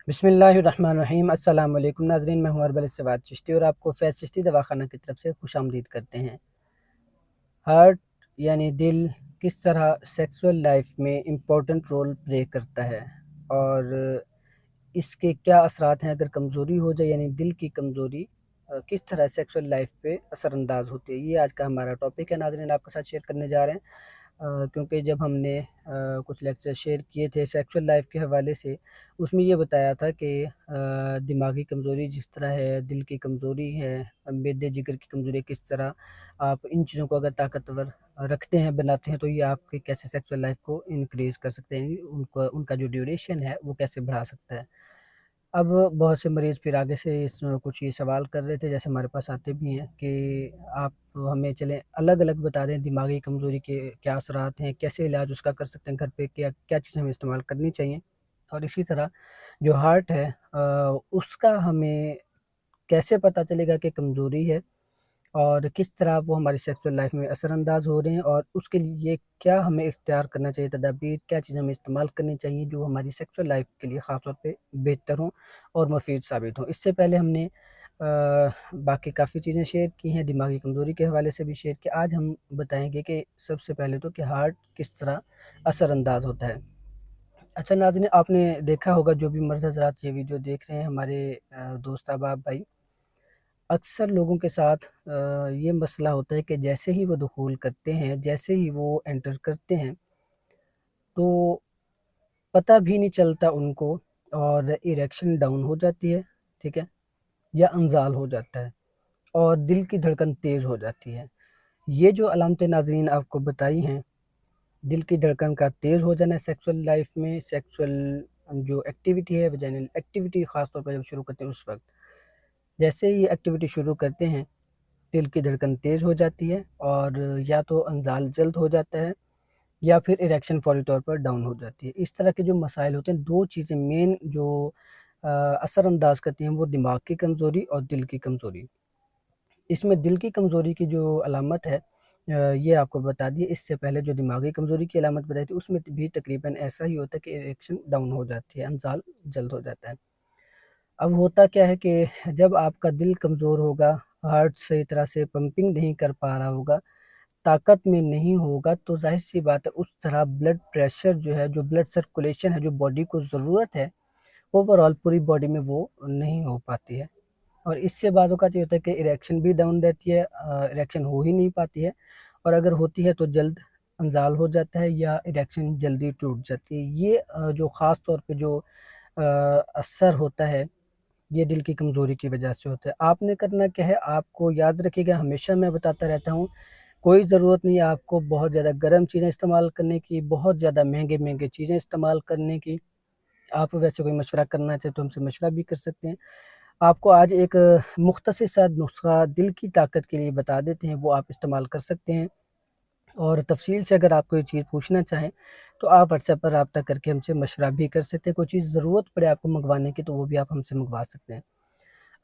बिस्मिल्लाहिर्रहमानिर्रहीम। अस्सलाम वालेकुम नाज़रीन, मैं हूँ अरबल सवाद चिश्ती और आपको फैज़ चिश्ती दवाखाना की तरफ से खुशामदीद करते हैं। हार्ट यानी दिल किस तरह सेक्सुअल लाइफ में इम्पोर्टेंट रोल प्ले करता है और इसके क्या असरात हैं अगर कमज़ोरी हो जाए, यानी दिल की कमज़ोरी किस तरह सेक्सुअल लाइफ पे असरअंदाज होती है। ये आज का हमारा टॉपिक है नाज़रीन, आपके साथ शेयर करने जा रहे हैं। क्योंकि जब हमने कुछ लेक्चर शेयर किए थे सेक्सुअल लाइफ के हवाले से, उसमें ये बताया था कि दिमागी कमज़ोरी जिस तरह है, दिल की कमज़ोरी है, मेदे जिगर की कमज़ोरी, किस तरह आप इन चीज़ों को अगर ताकतवर रखते हैं, बनाते हैं, तो ये आपके कैसे सेक्सुअल लाइफ को इंक्रीज़ कर सकते हैं, उनका उनका जो ड्यूरेशन है वो कैसे बढ़ा सकता है। अब बहुत से मरीज़ फिर आगे से कुछ ये सवाल कर रहे थे, जैसे हमारे पास आते भी हैं कि आप हमें चलें अलग-अलग बता दें दिमागी कमज़ोरी के क्या असरात हैं, कैसे इलाज उसका कर सकते हैं घर पे, क्या क्या चीज़ें हमें इस्तेमाल करनी चाहिए। और इसी तरह जो हार्ट है उसका हमें कैसे पता चलेगा कि कमज़ोरी है और किस तरह वो हमारी सेक्सुअल लाइफ में असरअंदाज हो रहे हैं, और उसके लिए क्या हमें इख्तियार करना चाहिए तदाबीर, क्या चीज़ें हमें इस्तेमाल करनी चाहिए जो हमारी सेक्सुअल लाइफ के लिए ख़ास तौर पे बेहतर हों और मुफ़ीद साबित हों। इससे पहले हमने बाकी काफ़ी चीज़ें शेयर की हैं, दिमागी कमज़ोरी के हवाले से भी शेयर किया। आज हम बताएँगे कि सबसे पहले तो कि हार्ट किस तरह असरअंदाज होता है। अच्छा नाज़रीन, आपने देखा होगा जो भी मर्द हज़रात ये वीडियो देख रहे हैं, हमारे दोस्त अहबाब भाई, अक्सर लोगों के साथ ये मसला होता है कि जैसे ही वो दुख़ूल करते हैं, जैसे ही वो एंटर करते हैं, तो पता भी नहीं चलता उनको और इरेक्शन डाउन हो जाती है, ठीक है? या अनज़ाल हो जाता है और दिल की धड़कन तेज़ हो जाती है। ये जो अलामतें नाज़रीन आपको बताई हैं, दिल की धड़कन का तेज़ हो जाना सेक्सुअल लाइफ़ में, सेक्सुअल जो एक्टिविटी है, वेजाइनल एक्टिविटी ख़ास तौर पे जब शुरू करते हैं उस वक़्त। जैसे ही एक्टिविटी शुरू करते हैं, दिल की धड़कन तेज़ हो जाती है और या तो अनज़ाल जल्द हो जाता है या फिर इरेक्शन फ़ौरी तौर पर डाउन हो जाती है। इस तरह के जो मसाइल होते हैं, 2 चीज़ें मेन जो असरअंदाज़ करती हैं, वो दिमाग की कमज़ोरी और दिल की कमज़ोरी। इसमें दिल की कमज़ोरी की जो अलामत है ये आपको बता दिए। इससे पहले जो दिमागी कमज़ोरी की अलामत बताई थी, उसमें भी तकरीबन ऐसा ही होता है कि इरेक्शन डाउन हो जाती है, अनज़ाल जल्द हो जाता है। अब होता क्या है कि जब आपका दिल कमज़ोर होगा, हार्ट सही तरह से पंपिंग नहीं कर पा रहा होगा, ताकत में नहीं होगा, तो ज़ाहिर-सी बात है उस तरह ब्लड प्रेशर जो है, जो ब्लड सर्कुलेशन है, जो बॉडी को ज़रूरत है, ओवरऑल पूरी बॉडी में वो नहीं हो पाती है। और इससे बाज़ औक़ात ये होता है कि इरेक्शन भी डाउन रहती है, इरेक्शन हो ही नहीं पाती है, और अगर होती है तो जल्द अनज़ाल हो जाता है या इरेक्शन जल्दी टूट जाती है। ये जो ख़ास तौर पे जो असर होता है, ये दिल की कमज़ोरी की वजह से होता है। आपने करना क्या है, आपको याद रखिएगा, हमेशा मैं बताता रहता हूँ, कोई ज़रूरत नहीं है आपको बहुत ज़्यादा गर्म चीज़ें इस्तेमाल करने की, बहुत ज़्यादा महँगे-महँगे चीज़ें इस्तेमाल करने की। आप वैसे कोई मशवरा करना चाहें तो हमसे मशवरा भी कर सकते हैं। आपको आज एक मुख्तसर सा नुस्ख़ा दिल की ताकत के लिए बता देते हैं, वो आप इस्तेमाल कर सकते हैं। और तफ़सील से अगर आप कोई चीज़ पूछना चाहें, तो आप व्हाट्सएप पर राब्ता करके हमसे मशवरा भी कर सकते हैं। कोई चीज़ ज़रूरत पड़े आपको मँगवाने की, तो वो भी आप हमसे मँगवा सकते हैं।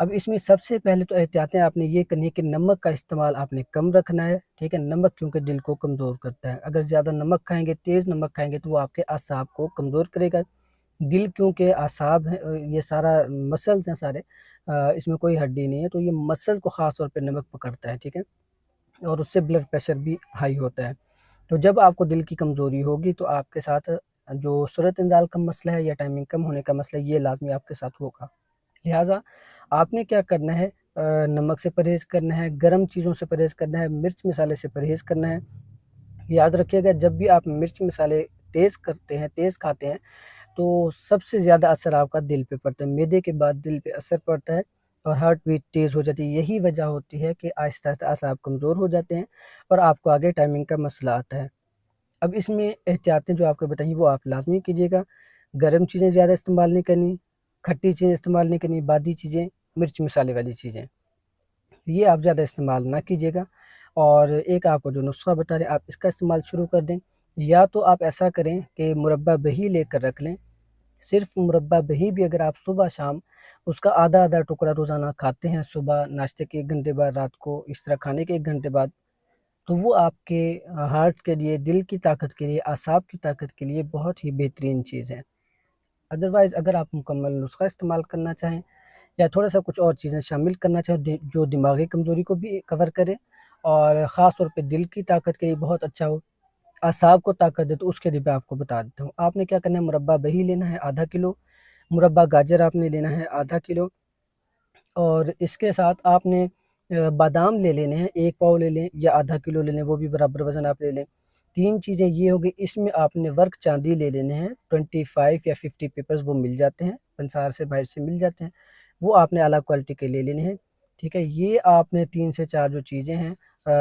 अब इसमें सबसे पहले तो एहतियातें आपने ये करनी है कि नमक का इस्तेमाल आपने कम रखना है, ठीक है? नमक क्योंकि दिल को कमज़ोर करता है। अगर ज़्यादा नमक खाएँगे, तेज़ नमक खाएँगे, तो वो आपके असाब को कमज़ोर करेगा। दिल क्योंकि असाब है, ये सारा मसल्स हैं सारे, इसमें कोई हड्डी नहीं है, तो ये मसल को ख़ास तौर पे नमक पकड़ता है, ठीक है? और उससे ब्लड प्रेशर भी हाई होता है। तो जब आपको दिल की कमज़ोरी होगी, तो आपके साथ जो सूरत-ए-इंज़ाल का मसला है या टाइमिंग कम होने का मसला है, ये लाज़मी आपके साथ होगा। लिहाज़ा आपने क्या करना है, नमक से परहेज़ करना है, गरम चीज़ों से परहेज़ करना है, मिर्च मसाले से परहेज़ करना है। याद रखिएगा, जब भी आप मिर्च मसाले तेज़ करते हैं, तेज़ खाते हैं, तो सबसे ज़्यादा असर आपका दिल पे पड़ता है। मैदे के बाद दिल पे असर पड़ता है और हार्ट बीट तेज़ हो जाती है। यही वजह होती है कि आहिस्ता-आहिस्ता असाब कमज़ोर हो जाते हैं और आपको आगे टाइमिंग का मसला आता है। अब इसमें एहतियातें जो आपको बताई वो आप लाज़मी कीजिएगा। गरम चीज़ें ज़्यादा इस्तेमाल नहीं करनी, खट्टी चीज़ें इस्तेमाल नहीं करनी, बादी चीज़ें, मिर्च मसाले वाली चीज़ें, ये आप ज़्यादा इस्तेमाल ना कीजिएगा। और एक आपको जो नुस्ख़ा बता रहे हैं, आप इसका इस्तेमाल शुरू कर दें। या तो आप ऐसा करें कि मुरब्बा दही लेकर रख लें। सिर्फ़ मुरब्बा दही भी अगर आप सुबह-शाम उसका आधा-आधा टुकड़ा रोज़ाना खाते हैं, सुबह नाश्ते के 1 घंटे बाद, रात को इस तरह खाने के 1 घंटे बाद, तो वो आपके हार्ट के लिए, दिल की ताकत के लिए, असाब की ताकत के लिए बहुत ही बेहतरीन चीज़ है। अदरवाइज़ अगर आप मुकम्मल नुस्खा इस्तेमाल करना चाहें या थोड़ा-सा कुछ और चीज़ें शामिल करना चाहें जो दिमागी कमज़ोरी को भी कवर करे और ख़ास तौर पे दिल की ताकत के लिए बहुत अच्छा हो, असाब को ताकत दे, तो उसके लिए मैं आपको बता देता हूँ। आपने क्या करना है, मुरब्बा दही लेना है आधा किलो, मुरब्बा गाजर आपने लेना है आधा किलो और इसके साथ आपने बादाम ले लेने हैं, 1 पाव ले लें या आधा किलो ले लें, वो भी बराबर वज़न आप ले लें। 3 चीज़ें ये हो गई, इसमें आपने वर्क चाँदी ले लेने हैं, 25 या 50 पेपर्स वो मिल जाते हैं, पंसार से बाहर से मिल जाते हैं, वो आपने अला क्वालिटी के ले लेने हैं, ठीक है? ये आपने 3 से 4 जो चीज़ें हैं,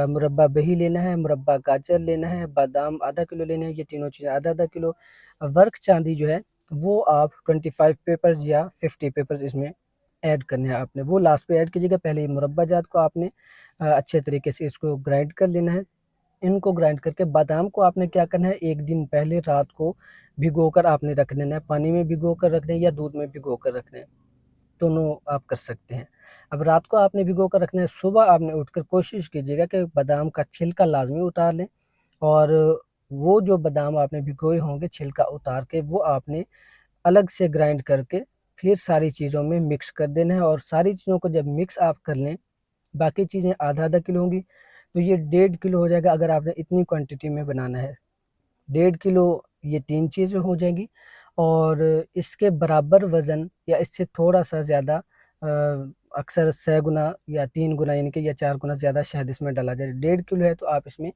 मुरब्बा दही लेना है, मुरब्बा गाजर लेना है, बादाम आधा किलो लेने हैं, ये तीनों चीज़ें आधा-आधा किलो। वर्क चाँदी जो है, वो आप 25 पेपर्स या 50 पेपर्स इसमें ऐड करने हैं आपने, वो लास्ट पे ऐड कीजिएगा। पहले ये मुरब्बा जात को आपने अच्छे तरीके से इसको ग्राइंड कर लेना है। इनको ग्राइंड करके बादाम को आपने क्या करना है, 1 दिन पहले रात को भिगोकर आपने रख देना है। पानी में भिगोकर रख दें या दूध में भिगोकर रख दें, दोनों आप कर सकते हैं। अब रात को आपने भिगोकर रखना है, सुबह आपने उठकर कोशिश कीजिएगा कि बादाम का छिलका लाज़मी उतार लें और वो जो बादाम आपने भिगोए होंगे छिलका उतार के वो आपने अलग से ग्राइंड करके फिर सारी चीज़ों में मिक्स कर देना है और सारी चीज़ों को जब मिक्स आप कर लें, बाकी चीज़ें आधा-आधा किलो होंगी, तो ये 1.5 किलो हो जाएगा अगर आपने इतनी क्वांटिटी में बनाना है। 1.5 किलो ये 3 चीज़ें हो जाएँगी और इसके बराबर वज़न या इससे थोड़ा-सा ज़्यादा अक्सर 6 गुना या 3 गुना यानी कि या 4 गुना ज़्यादा शहद इसमें डाला जाए। 1.5 किलो है तो आप इसमें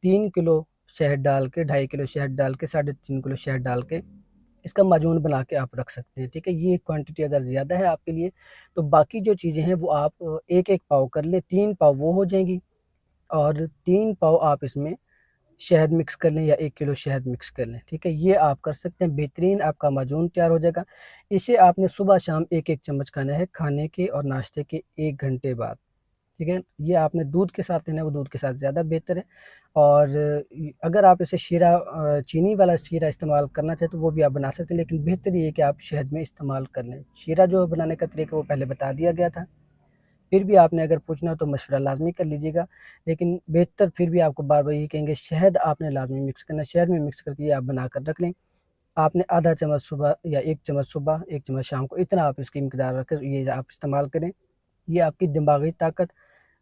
3 किलो शहद डाल के, 2.5 किलो शहद डाल के, 3.5 किलो शहद डाल के इसका माजून बना के आप रख सकते हैं, ठीक है? ये क्वांटिटी अगर ज़्यादा है आपके लिए, तो बाकी जो चीज़ें हैं वो आप 1-1 पाव कर लें, 3 पाव वो हो जाएँगी और 3 पाव आप इसमें शहद मिक्स कर लें या 1 किलो शहद मिक्स कर लें, ठीक है? ये आप कर सकते हैं, बेहतरीन आपका माजून तैयार हो जाएगा। इसे आपने सुबह-शाम 1-1 चम्मच खाना है, खाने के और नाश्ते के 1 घंटे बाद। ठीक है? ये आपने दूध के साथ लेना है, वो दूध के साथ ज़्यादा बेहतर है और अगर आप इसे शीरा चीनी वाला शीरा इस्तेमाल करना चाहें तो वो भी आप बना सकते हैं, लेकिन बेहतर ये है कि आप शहद में इस्तेमाल कर लें। शीरा जो बनाने का तरीका वो पहले बता दिया गया था, फिर भी आपने अगर पूछना हो तो मशवरा लाज़मी कर लीजिएगा, लेकिन बेहतर फिर भी आपको बार-बार यही कहेंगे शहद आपने लाज़मी मिक्स करना है, शहद में मिक्स करके ये आप बना कर रख लें। आपने आधा चम्मच सुबह या 1 चम्मच सुबह, 1 चम्मच शाम को, इतना आप इसकी मिकदार रखें, ये आप इस्तेमाल करें। ये आपकी दिमागी ताकत,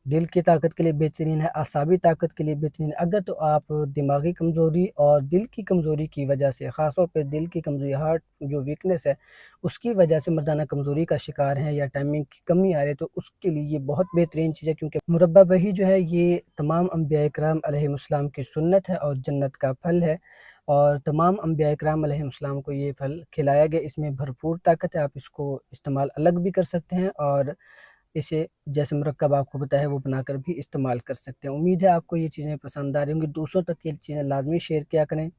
दिल की ताकत के लिए बेहतरीन है, असाबी ताकत के लिए बेहतरीन है। अगर तो आप दिमागी कमज़ोरी और दिल की कमज़ोरी की वजह से, ख़ास तौर पे दिल की कमज़ोरी, हार्ट जो वीकनेस है, उसकी वजह से मर्दाना कमज़ोरी का शिकार हैं या टाइमिंग की कमी आ रही है, तो उसके लिए ये बहुत बेहतरीन चीज़ है क्योंकि मुरब्बा वही जो है ये तमाम अंबिया इकराम अलैहिमुस्सलाम की सुन्नत है और जन्नत का फल है और तमाम अंबिया इकराम अलैहिमुस्सलाम को ये फल खिलाया गया। इसमें भरपूर ताकत है, आप इसको इस्तेमाल अलग भी कर सकते हैं और इसे जैसे मुरक्कब आपको बताया है वो बनाकर भी इस्तेमाल कर सकते हैं। उम्मीद है आपको ये चीज़ें पसंद आ रही होंगी। दूसरों तक ये चीज़ें लाज़मी शेयर किया करें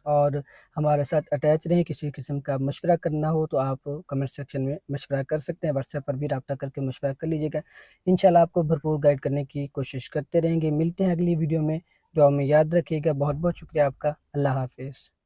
और हमारे साथ अटैच रहें। किसी किस्म का मशवरा करना हो तो आप कमेंट सेक्शन में मशवरा कर सकते हैं। व्हाट्सएप पर भी राब्ता करके मशवरा कर लीजिएगा। इंशाल्लाह आपको भरपूर गाइड करने की कोशिश करते रहेंगे। मिलते हैं अगली वीडियो में। दुआ में याद रखिएगा। बहुत-बहुत शुक्रिया आपका। अल्लाह हाफ़िज़।